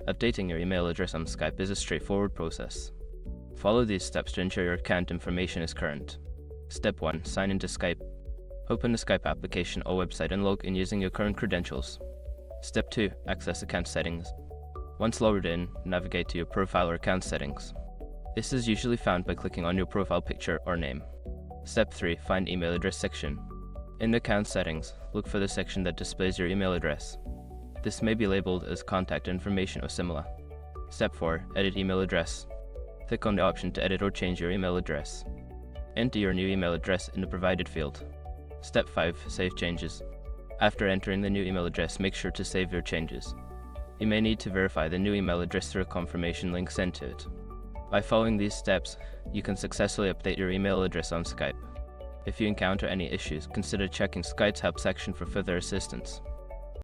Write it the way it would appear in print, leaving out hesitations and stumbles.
Updating your email address on Skype is a straightforward process. Follow these steps to ensure your account information is current. Step 1. Sign into Skype. Open the Skype application or website and log in using your current credentials. Step 2. Access account settings. Once logged in, navigate to your profile or account settings. This is usually found by clicking on your profile picture or name. Step 3. Find email address section. In the account settings, look for the section that displays your email address. This may be labeled as contact information or similar. Step 4. Edit email address. Click on the option to edit or change your email address. Enter your new email address in the provided field. Step 5. Save changes. After entering the new email address, make sure to save your changes. You may need to verify the new email address through a confirmation link sent to it. By following these steps, you can successfully update your email address on Skype. If you encounter any issues, consider checking Skype's help section for further assistance.